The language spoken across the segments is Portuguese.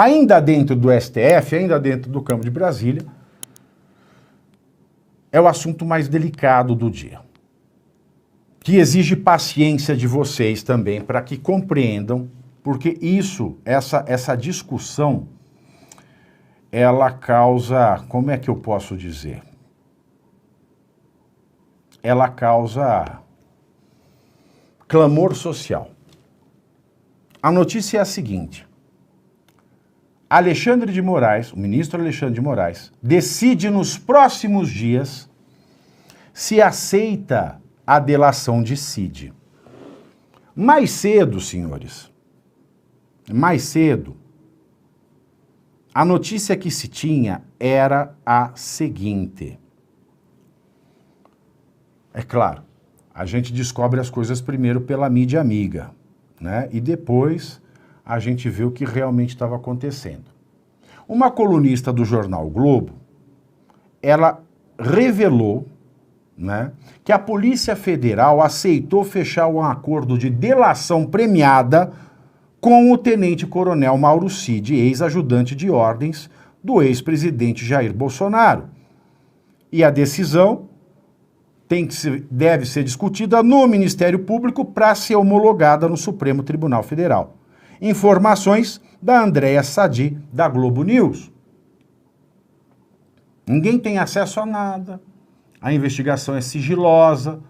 ainda dentro do STF, ainda dentro do campo de Brasília, é o assunto mais delicado do dia, que exige paciência de vocês também para que compreendam, porque essa discussão, ela causa, como é que eu posso dizer? Ela causa clamor social. A notícia é a seguinte: Alexandre de Moraes, o ministro Alexandre de Moraes, decide nos próximos dias se aceita a delação de Cid. Mais cedo, senhores, mais cedo, a notícia que se tinha era a seguinte. É claro, a gente descobre as coisas primeiro pela mídia amiga, né? E depois a gente vê o que realmente estava acontecendo. Uma colunista do jornal o Globo, ela revelou, né, que a Polícia Federal aceitou fechar um acordo de delação premiada com o tenente-coronel Mauro Cid, ex-ajudante de ordens do ex-presidente Jair Bolsonaro. E a decisão deve ser discutida no Ministério Público para ser homologada no Supremo Tribunal Federal. Informações da Andréa Sadi, da Globo News. Ninguém tem acesso a nada, a investigação é sigilosa,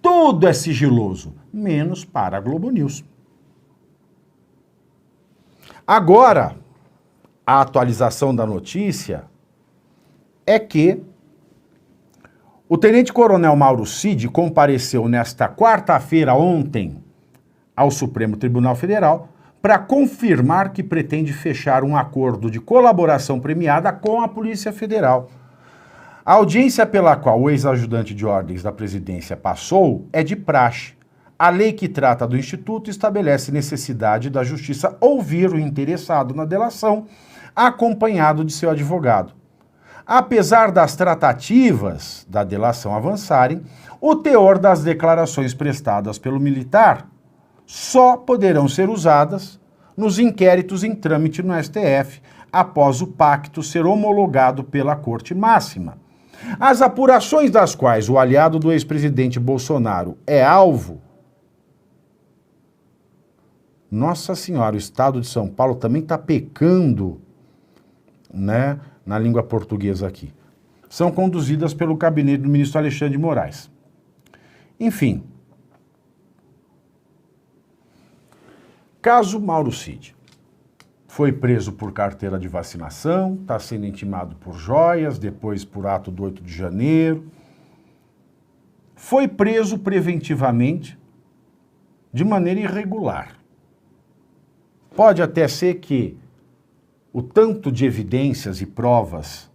tudo é sigiloso, menos para a Globo News. Agora, a atualização da notícia é que o tenente-coronel Mauro Cid compareceu nesta quarta-feira, ontem, ao Supremo Tribunal Federal para confirmar que pretende fechar um acordo de colaboração premiada com a Polícia Federal. A audiência pela qual o ex-ajudante de ordens da presidência passou é de praxe. A lei que trata do Instituto estabelece necessidade da Justiça ouvir o interessado na delação, acompanhado de seu advogado. Apesar das tratativas da delação avançarem, o teor das declarações prestadas pelo militar só poderão ser usadas nos inquéritos em trâmite no STF, após o pacto ser homologado pela Corte Máxima. As apurações das quais o aliado do ex-presidente Bolsonaro é alvo. Nossa Senhora, o Estado de São Paulo também está pecando, né, na língua portuguesa aqui. São conduzidas pelo gabinete do ministro Alexandre de Moraes. Enfim. Caso Mauro Cid. Foi preso por carteira de vacinação, está sendo intimado por joias, depois por ato do 8 de janeiro. Foi preso preventivamente, de maneira irregular. Pode até ser que o tanto de evidências e provas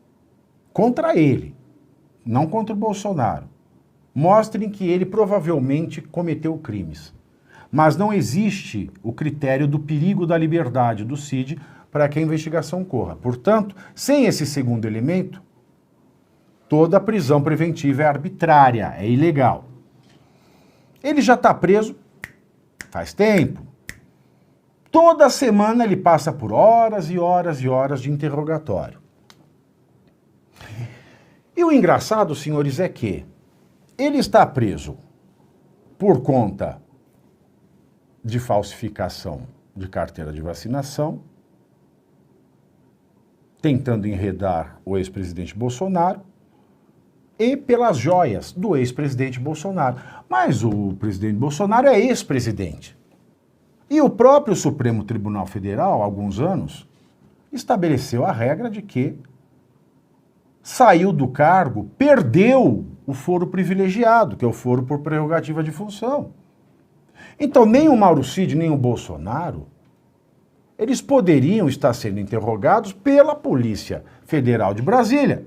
contra ele, não contra o Bolsonaro, mostrem que ele provavelmente cometeu crimes. Mas não existe o critério do perigo da liberdade do Cid para que a investigação corra. Portanto, sem esse segundo elemento, toda prisão preventiva é arbitrária, é ilegal. Ele já está preso faz tempo. Toda semana ele passa por horas e horas e horas de interrogatório. E o engraçado, senhores, é que ele está preso por conta de falsificação de carteira de vacinação, tentando enredar o ex-presidente Bolsonaro, e pelas joias do ex-presidente Bolsonaro. Mas o presidente Bolsonaro é ex-presidente. E o próprio Supremo Tribunal Federal, há alguns anos, estabeleceu a regra de que saiu do cargo, perdeu o foro privilegiado, que é o foro por prerrogativa de função. Então, nem o Mauro Cid, nem o Bolsonaro, eles poderiam estar sendo interrogados pela Polícia Federal de Brasília,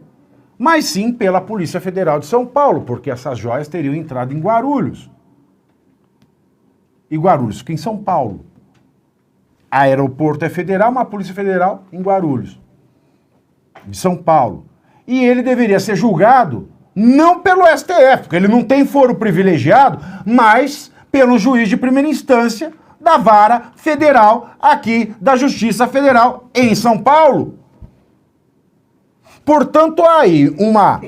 mas sim pela Polícia Federal de São Paulo, porque essas joias teriam entrado em Guarulhos. E Guarulhos fica em São Paulo. Aeroporto é federal, mas a Polícia Federal em Guarulhos, de São Paulo. E ele deveria ser julgado não pelo STF, porque ele não tem foro privilegiado, mas pelo juiz de primeira instância da Vara Federal aqui da Justiça Federal em São Paulo. Portanto, há aí uma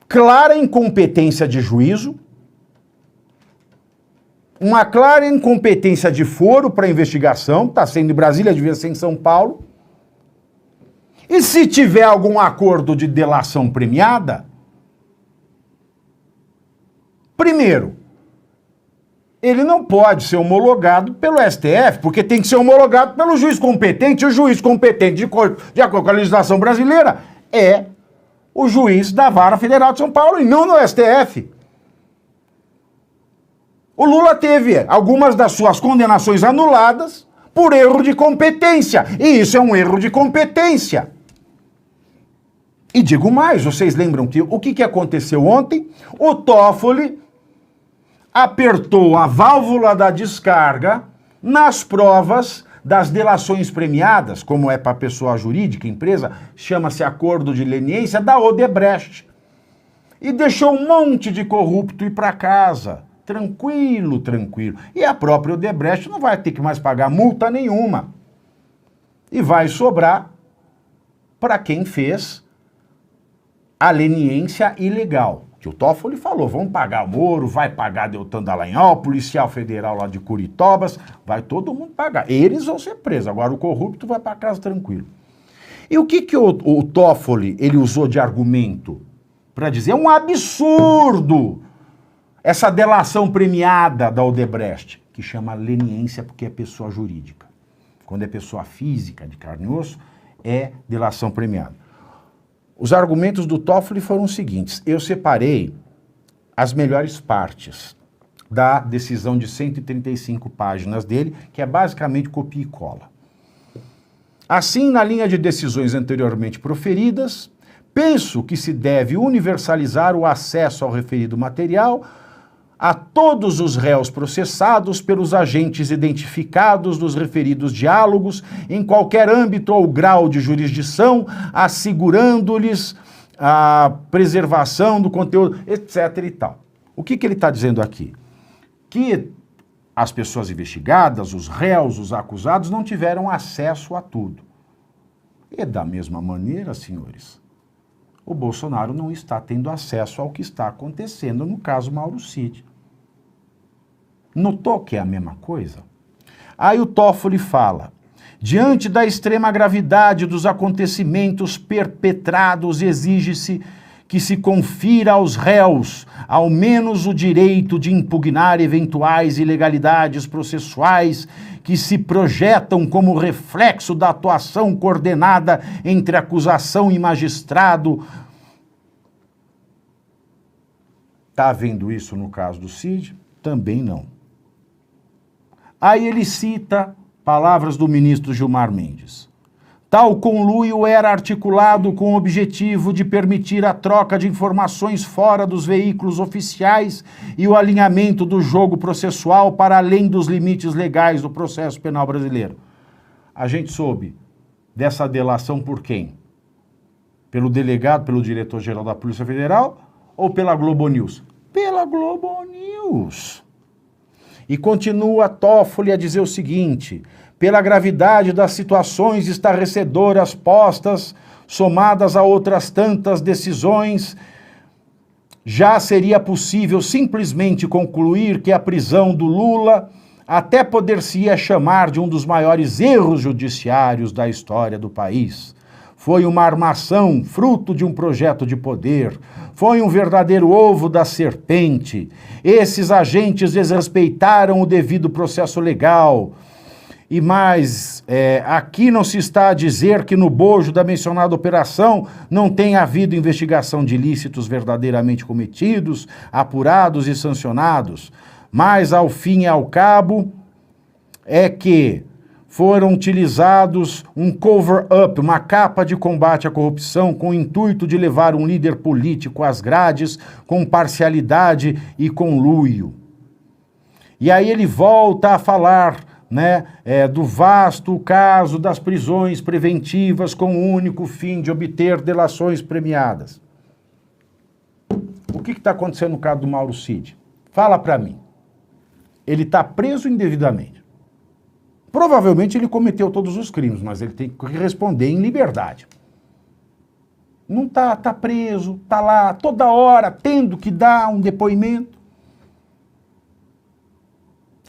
clara incompetência de juízo, uma clara incompetência de foro para investigação, está sendo em Brasília, devia ser em São Paulo. E se tiver algum acordo de delação premiada, primeiro, ele não pode ser homologado pelo STF, porque tem que ser homologado pelo juiz competente. O juiz competente, de acordo com a legislação brasileira, é o juiz da Vara Federal de São Paulo e não no STF. O Lula teve algumas das suas condenações anuladas por erro de competência. E isso é um erro de competência. E digo mais, vocês lembram que o que aconteceu ontem? O Toffoli apertou a válvula da descarga nas provas das delações premiadas, como é para pessoa jurídica, empresa, chama-se acordo de leniência, da Odebrecht. E deixou um monte de corrupto ir para casa. Tranquilo, tranquilo. E a própria Odebrecht não vai ter que mais pagar multa nenhuma. E vai sobrar para quem fez a leniência ilegal. Que o Toffoli falou, vamos pagar o Moro, vai pagar Deltan Dallagnol, policial federal lá de Curitobas, vai todo mundo pagar. Eles vão ser presos, agora o corrupto vai para casa tranquilo. E o que o Toffoli ele usou de argumento para dizer? É um absurdo essa delação premiada da Odebrecht, que chama leniência porque é pessoa jurídica. Quando é pessoa física, de carne e osso, é delação premiada. Os argumentos do Toffoli foram os seguintes. Eu separei as melhores partes da decisão de 135 páginas dele, que é basicamente copia e cola. Assim, na linha de decisões anteriormente proferidas, penso que se deve universalizar o acesso ao referido material a todos os réus processados pelos agentes identificados nos referidos diálogos, em qualquer âmbito ou grau de jurisdição, assegurando-lhes a preservação do conteúdo, etc. e tal. O que ele está dizendo aqui? Que as pessoas investigadas, os réus, os acusados, não tiveram acesso a tudo. E da mesma maneira, senhores, o Bolsonaro não está tendo acesso ao que está acontecendo no caso Mauro Cid. Notou que é a mesma coisa? Aí o Toffoli fala, diante da extrema gravidade dos acontecimentos perpetrados, exige-se que se confira aos réus ao menos o direito de impugnar eventuais ilegalidades processuais que se projetam como reflexo da atuação coordenada entre acusação e magistrado. Está havendo isso no caso do Cid? Também não. Aí ele cita palavras do ministro Gilmar Mendes. Tal conluio era articulado com o objetivo de permitir a troca de informações fora dos veículos oficiais e o alinhamento do jogo processual para além dos limites legais do processo penal brasileiro. A gente soube dessa delação por quem? Pelo delegado, pelo diretor-geral da Polícia Federal ou pela Globo News? Pela Globo News. E continua Toffoli a dizer o seguinte, pela gravidade das situações estarrecedoras postas, somadas a outras tantas decisões, já seria possível simplesmente concluir que a prisão do Lula até poder-se-ia chamar de um dos maiores erros judiciários da história do país. Foi uma armação, fruto de um projeto de poder. Foi um verdadeiro ovo da serpente. Esses agentes desrespeitaram o devido processo legal. E mais, aqui não se está a dizer que no bojo da mencionada operação não tenha havido investigação de ilícitos verdadeiramente cometidos, apurados e sancionados. Mas, ao fim e ao cabo, é que foram utilizados um cover-up, uma capa de combate à corrupção com o intuito de levar um líder político às grades com parcialidade e conluio. E aí ele volta a falar, né, do vasto caso das prisões preventivas com o único fim de obter delações premiadas. O que está acontecendo no caso do Mauro Cid? Fala para mim. Ele está preso indevidamente. Provavelmente ele cometeu todos os crimes, mas ele tem que responder em liberdade. Não tá preso, tá lá toda hora tendo que dar um depoimento.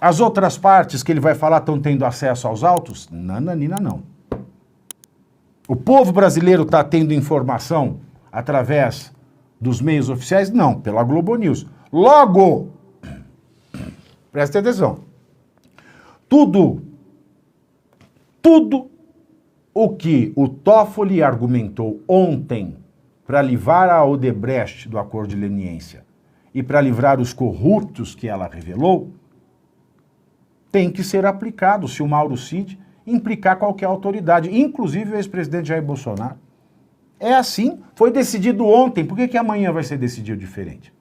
As outras partes que ele vai falar estão tendo acesso aos autos? Nananina, não. O povo brasileiro está tendo informação através dos meios oficiais? Não, pela Globo News. Logo, preste atenção, tudo o que o Toffoli argumentou ontem para livrar a Odebrecht do acordo de leniência e para livrar os corruptos que ela revelou, tem que ser aplicado se o Mauro Cid implicar qualquer autoridade, inclusive o ex-presidente Jair Bolsonaro. É assim, foi decidido ontem, por que amanhã vai ser decidido diferente?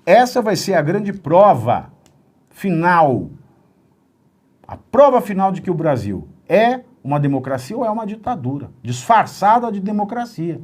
Essa vai ser a grande prova final, a prova final de que o Brasil é uma democracia ou é uma ditadura, disfarçada de democracia.